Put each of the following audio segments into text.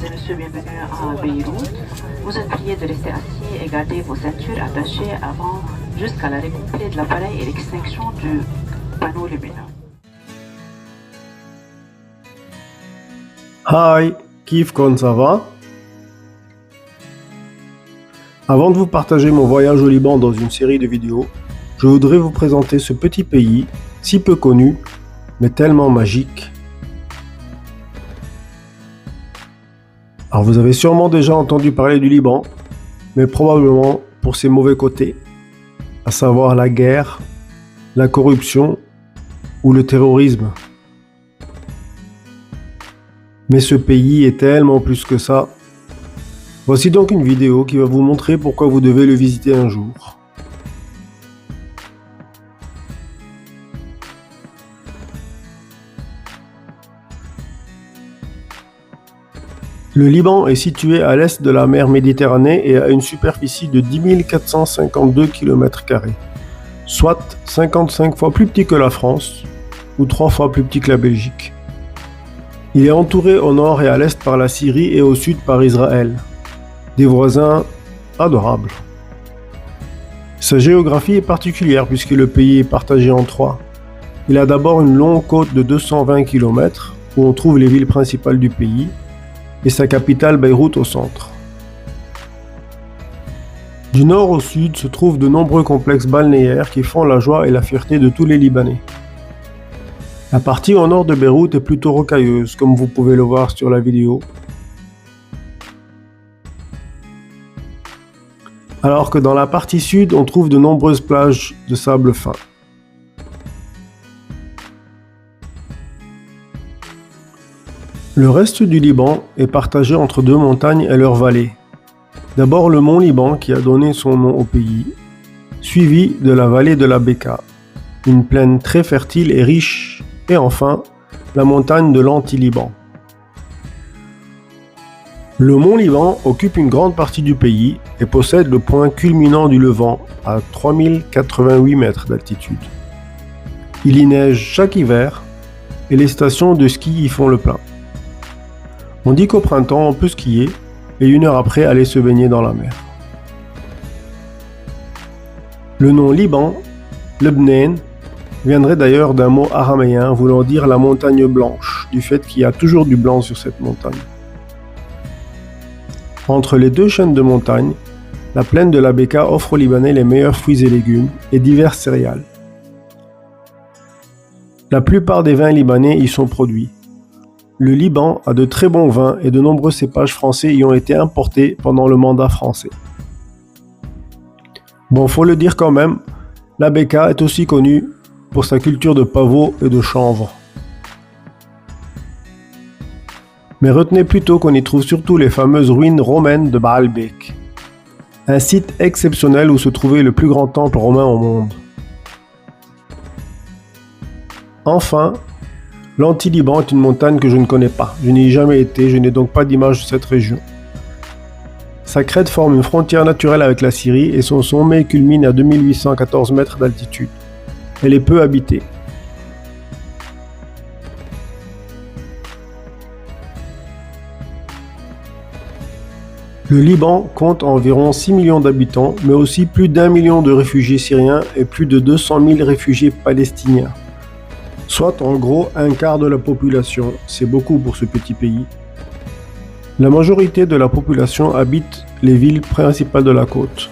et messieurs, bienvenue à Beyrouth. Vous êtes priés de rester assis et garder vos ceintures attachées avant jusqu'à l'arrêt complet de l'appareil et l'extinction du panneau lumineux. Hi, Kifkon, ça va? Avant de vous partager mon voyage au Liban dans une série de vidéos, je voudrais vous présenter ce petit pays, si peu connu, mais tellement magique. Alors vous avez sûrement déjà entendu parler du Liban, mais probablement pour ses mauvais côtés, à savoir la guerre, la corruption ou le terrorisme. Mais ce pays est tellement plus que ça. Voici donc une vidéo qui va vous montrer pourquoi vous devez le visiter un jour. Le Liban est situé à l'est de la mer Méditerranée et a une superficie de 10 452 km², soit 55 fois plus petit que la France ou 3 fois plus petit que la Belgique. Il est entouré au nord et à l'est par la Syrie et au sud par Israël. Des voisins adorables. Sa géographie est particulière puisque le pays est partagé en trois. Il a d'abord une longue côte de 220 km où on trouve les villes principales du pays et sa capitale Beyrouth au centre. Du nord au sud se trouvent de nombreux complexes balnéaires qui font la joie et la fierté de tous les Libanais. La partie au nord de Beyrouth est plutôt rocailleuse, comme vous pouvez le voir sur la vidéo. Alors que dans la partie sud, on trouve de nombreuses plages de sable fin. Le reste du Liban est partagé entre deux montagnes et leurs vallées. D'abord le mont Liban qui a donné son nom au pays, suivi de la vallée de la Bekaa, une plaine très fertile et riche, et enfin la montagne de l'Anti-Liban. Le mont Liban occupe une grande partie du pays et possède le point culminant du Levant à 3088 mètres d'altitude. Il y neige chaque hiver et les stations de ski y font le plein. On dit qu'au printemps on peut skier et une heure après aller se baigner dans la mer. Le nom Liban, Lebnen, viendrait d'ailleurs d'un mot araméen voulant dire la montagne blanche, du fait qu'il y a toujours du blanc sur cette montagne. Entre les deux chaînes de montagnes, la plaine de la Bekaa offre aux Libanais les meilleurs fruits et légumes et divers céréales. La plupart des vins libanais y sont produits. Le Liban a de très bons vins et de nombreux cépages français y ont été importés pendant le mandat français. Bon, faut le dire quand même, la Bekaa est aussi connue pour sa culture de pavots et de chanvre. Mais retenez plutôt qu'on y trouve surtout les fameuses ruines romaines de Baalbek, un site exceptionnel où se trouvait le plus grand temple romain au monde. Enfin, l'Anti-Liban est une montagne que je ne connais pas. Je n'y ai jamais été, je n'ai donc pas d'image de cette région. Sa crête forme une frontière naturelle avec la Syrie et son sommet culmine à 2814 mètres d'altitude. Elle est peu habitée. Le Liban compte environ 6 millions d'habitants, mais aussi plus d'1 million de réfugiés syriens et plus de 200 000 réfugiés palestiniens. Soit en gros un quart de la population, c'est beaucoup pour ce petit pays. La majorité de la population habite les villes principales de la côte.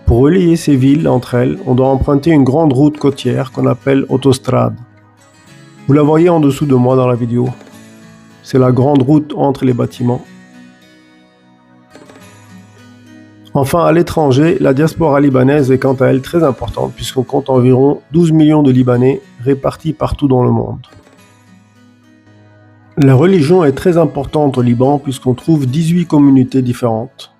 Pour relier ces villes entre elles, on doit emprunter une grande route côtière qu'on appelle autostrade. Vous la voyez en dessous de moi dans la vidéo. C'est la grande route entre les bâtiments. Enfin, à l'étranger, la diaspora libanaise est quant à elle très importante puisqu'on compte environ 12 millions de Libanais répartis partout dans le monde. La religion est très importante au Liban puisqu'on trouve 18 communautés différentes.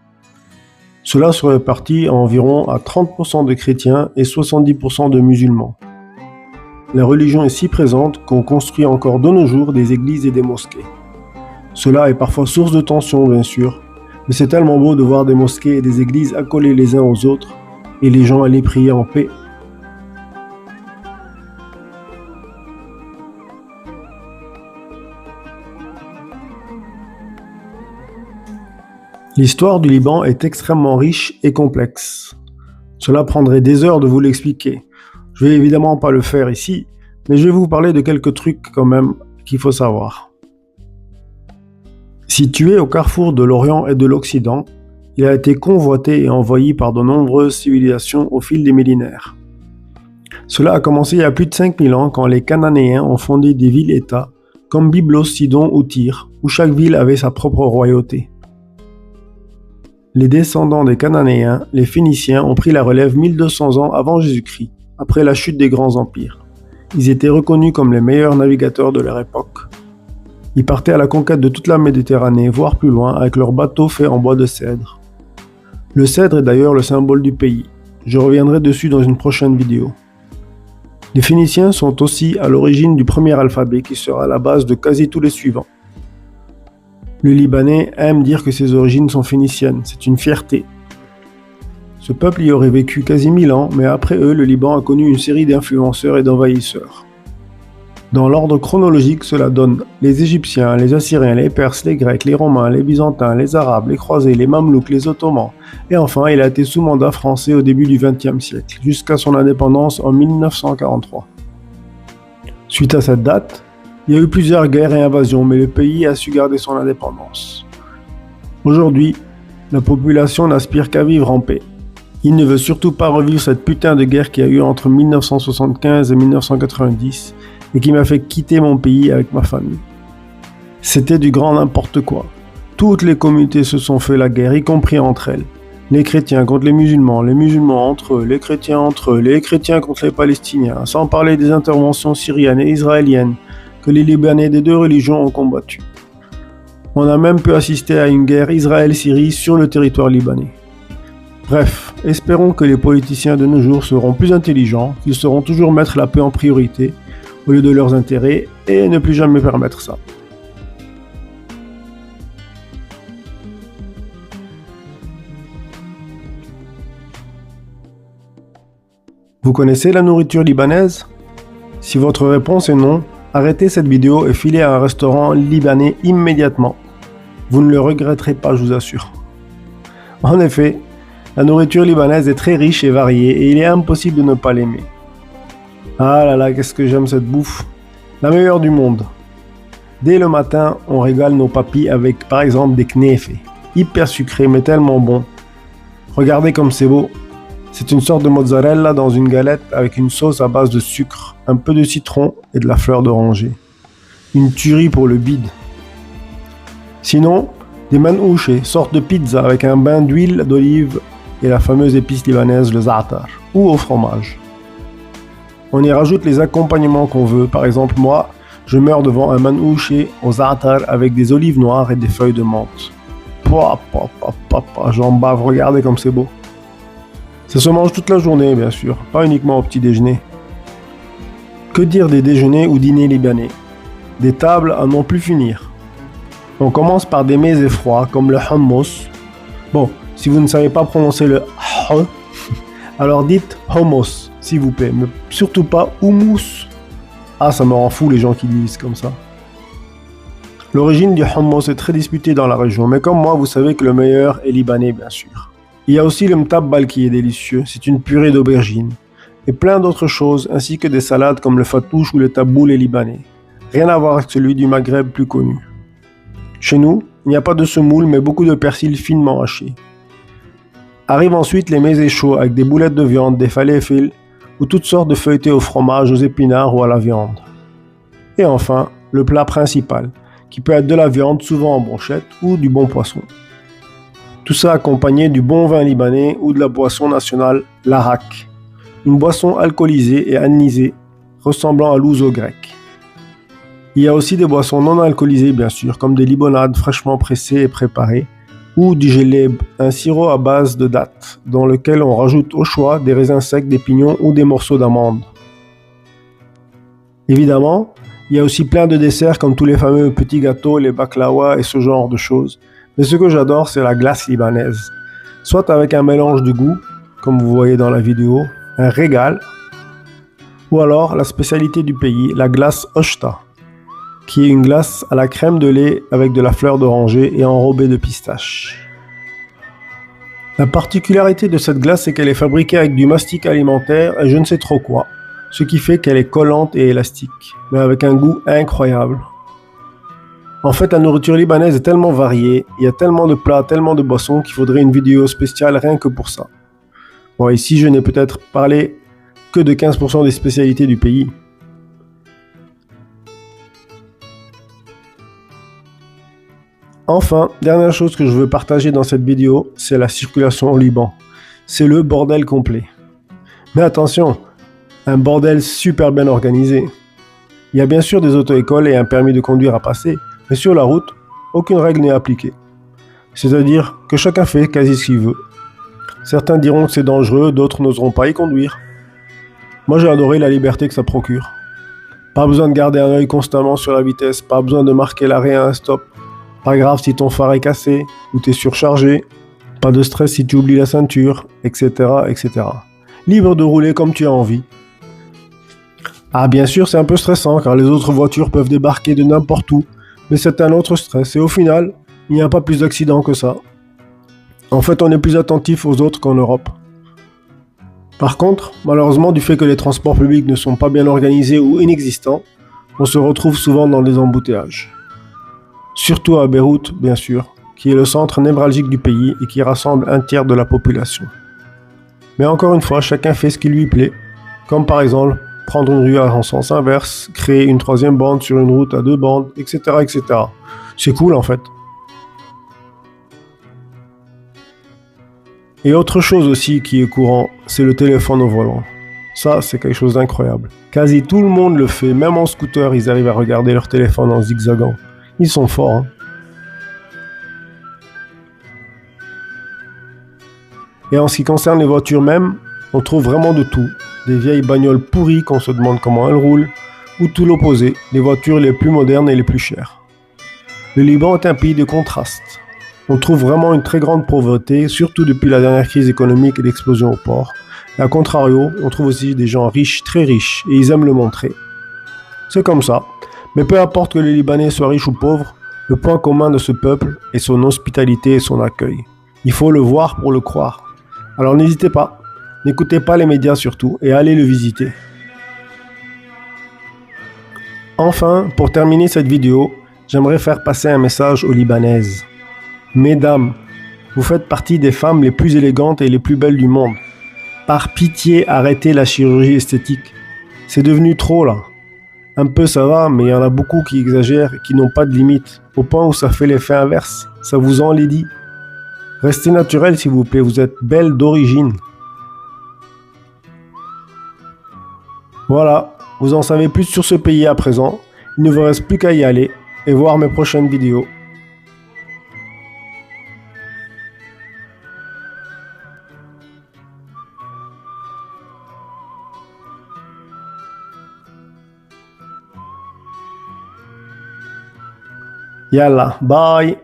Cela se répartit environ à 30% de chrétiens et 70% de musulmans. La religion est si présente qu'on construit encore de nos jours des églises et des mosquées. Cela est parfois source de tension bien sûr, mais c'est tellement beau de voir des mosquées et des églises accolées les uns aux autres et les gens aller prier en paix. L'histoire du Liban est extrêmement riche et complexe. Cela prendrait des heures de vous l'expliquer. Je vais évidemment pas le faire ici, mais je vais vous parler de quelques trucs quand même qu'il faut savoir. Situé au carrefour de l'Orient et de l'Occident, il a été convoité et envahi par de nombreuses civilisations au fil des millénaires. Cela a commencé il y a plus de 5000 ans quand les Cananéens ont fondé des villes-États comme Byblos, Sidon ou Tyr, où chaque ville avait sa propre royauté. Les descendants des Cananéens, les Phéniciens, ont pris la relève 1200 ans avant Jésus-Christ, après la chute des grands empires. Ils étaient reconnus comme les meilleurs navigateurs de leur époque. Ils partaient à la conquête de toute la Méditerranée, voire plus loin, avec leurs bateaux faits en bois de cèdre. Le cèdre est d'ailleurs le symbole du pays. Je reviendrai dessus dans une prochaine vidéo. Les Phéniciens sont aussi à l'origine du premier alphabet qui sera la base de quasi tous les suivants. Le Libanais aime dire que ses origines sont phéniciennes, c'est une fierté. Ce peuple y aurait vécu quasi 1000 ans, mais après eux, le Liban a connu une série d'influenceurs et d'envahisseurs. Dans l'ordre chronologique, cela donne les Égyptiens, les Assyriens, les Perses, les Grecs, les Romains, les Byzantins, les Arabes, les Croisés, les Mamelouks, les Ottomans. Et enfin, il a été sous mandat français au début du XXe siècle, jusqu'à son indépendance en 1943. Suite à cette date, il y a eu plusieurs guerres et invasions, mais le pays a su garder son indépendance. Aujourd'hui, la population n'aspire qu'à vivre en paix. Il ne veut surtout pas revivre cette putain de guerre qui a eu entre 1975 et 1990 et qui m'a fait quitter mon pays avec ma famille. C'était du grand n'importe quoi. Toutes les communautés se sont fait la guerre, y compris entre elles. Les chrétiens contre les musulmans entre eux, les chrétiens entre eux, les chrétiens contre les Palestiniens, sans parler des interventions syriennes et israéliennes que les Libanais des deux religions ont combattues. On a même pu assister à une guerre Israël-Syrie sur le territoire libanais. Bref, espérons que les politiciens de nos jours seront plus intelligents, qu'ils sauront toujours mettre la paix en priorité au lieu de leurs intérêts et ne plus jamais permettre ça. Vous connaissez la nourriture libanaise? Si votre réponse est non, arrêtez cette vidéo et filez à un restaurant libanais immédiatement. Vous ne le regretterez pas, je vous assure. En effet, la nourriture libanaise est très riche et variée et il est impossible de ne pas l'aimer. Ah là là, qu'est-ce que j'aime cette bouffe. La meilleure du monde. Dès le matin, on régale nos papis avec par exemple des knefés. Hyper sucrés mais tellement bons. Regardez comme c'est beau. C'est une sorte de mozzarella dans une galette avec une sauce à base de sucre, un peu de citron et de la fleur d'oranger. Une tuerie pour le bide. Sinon, des manouches, sorte de pizza avec un bain d'huile d'olive et la fameuse épice libanaise, le za'atar, ou au fromage. On y rajoute les accompagnements qu'on veut. Par exemple, moi, je meurs devant un manouche au za'atar avec des olives noires et des feuilles de menthe. J'en bave, regardez comme c'est beau. Ça se mange toute la journée, bien sûr, pas uniquement au petit déjeuner. Que dire des déjeuners ou dîners libanais? Des tables à n'en plus finir. On commence par des mets et froids, comme le hummus. Bon, si vous ne savez pas prononcer le h, alors dites hummus, s'il vous plaît, mais surtout pas hummus. Ah, ça me rend fou les gens qui disent comme ça. L'origine du hummus est très disputée dans la région, mais comme moi, vous savez que le meilleur est libanais, bien sûr. Il y a aussi le mtabbal qui est délicieux, c'est une purée d'aubergines, et plein d'autres choses, ainsi que des salades comme le fatouche ou le taboul et libanais. Rien à voir avec celui du Maghreb plus connu. Chez nous, il n'y a pas de semoule, mais beaucoup de persil finement haché. Arrivent ensuite les mezes chauds avec des boulettes de viande, des falafels, ou toutes sortes de feuilletés au fromage, aux épinards ou à la viande. Et enfin, le plat principal, qui peut être de la viande, souvent en brochette, ou du bon poisson. Tout ça accompagné du bon vin libanais ou de la boisson nationale, l'arak, une boisson alcoolisée et anisée, ressemblant à l'ouzo grec. Il y a aussi des boissons non alcoolisées bien sûr, comme des limonades fraîchement pressées et préparées, ou du geleb, un sirop à base de dattes, dans lequel on rajoute au choix des raisins secs, des pignons ou des morceaux d'amandes. Évidemment, il y a aussi plein de desserts comme tous les fameux petits gâteaux, les baklawa et ce genre de choses. Mais ce que j'adore, c'est la glace libanaise. Soit avec un mélange de goût, comme vous voyez dans la vidéo, un régal, ou alors la spécialité du pays, la glace oshta, qui est une glace à la crème de lait avec de la fleur d'oranger et enrobée de pistache. La particularité de cette glace, c'est qu'elle est fabriquée avec du mastic alimentaire et je ne sais trop quoi, ce qui fait qu'elle est collante et élastique, mais avec un goût incroyable. En fait, la nourriture libanaise est tellement variée, il y a tellement de plats, tellement de boissons qu'il faudrait une vidéo spéciale rien que pour ça. Bon, ici, je n'ai peut-être parlé que de 15% des spécialités du pays. Enfin, dernière chose que je veux partager dans cette vidéo, c'est la circulation au Liban. C'est le bordel complet. Mais attention, un bordel super bien organisé. Il y a bien sûr des auto-écoles et un permis de conduire à passer, mais sur la route, aucune règle n'est appliquée. C'est-à-dire que chacun fait quasi ce qu'il veut. Certains diront que c'est dangereux, d'autres n'oseront pas y conduire. Moi j'ai adoré la liberté que ça procure. Pas besoin de garder un œil constamment sur la vitesse, pas besoin de marquer l'arrêt à un stop. Pas grave si ton phare est cassé ou t'es surchargé. Pas de stress si tu oublies la ceinture, etc., etc. Libre de rouler comme tu as envie. Ah bien sûr c'est un peu stressant car les autres voitures peuvent débarquer de n'importe où, mais c'est un autre stress et au final, il n'y a pas plus d'accidents que ça. En fait on est plus attentif aux autres qu'en Europe. Par contre, malheureusement du fait que les transports publics ne sont pas bien organisés ou inexistants, on se retrouve souvent dans des embouteillages. Surtout à Beyrouth, bien sûr, qui est le centre névralgique du pays et qui rassemble un tiers de la population. Mais encore une fois, chacun fait ce qui lui plaît, comme par exemple prendre une rue en sens inverse, créer une troisième bande sur une route à 2 bandes, etc., etc. C'est cool en fait. Et autre chose aussi qui est courant, c'est le téléphone au volant. Ça, c'est quelque chose d'incroyable. Quasi tout le monde le fait, même en scooter, ils arrivent à regarder leur téléphone en zigzagant. Ils sont forts, hein. Et en ce qui concerne les voitures même, on trouve vraiment de tout. Des vieilles bagnoles pourries qu'on se demande comment elles roulent, ou tout l'opposé, les voitures les plus modernes et les plus chères. Le Liban est un pays de contrastes. On trouve vraiment une très grande pauvreté, surtout depuis la dernière crise économique et l'explosion au port. Et à contrario, on trouve aussi des gens riches, très riches, et ils aiment le montrer. C'est comme ça. Mais peu importe que les Libanais soient riches ou pauvres, le point commun de ce peuple est son hospitalité et son accueil. Il faut le voir pour le croire. Alors n'hésitez pas, n'écoutez pas les médias surtout, et allez le visiter. Enfin, pour terminer cette vidéo, j'aimerais faire passer un message aux Libanaises. Mesdames, vous faites partie des femmes les plus élégantes et les plus belles du monde. Par pitié, arrêtez la chirurgie esthétique. C'est devenu trop là. Un peu ça va, mais il y en a beaucoup qui exagèrent et qui n'ont pas de limite, au point où ça fait l'effet inverse. Ça vous enlaidit. Restez naturel s'il vous plaît, vous êtes belle d'origine. Voilà, vous en savez plus sur ce pays à présent. Il ne vous reste plus qu'à y aller et voir mes prochaines vidéos. Yalla, bye.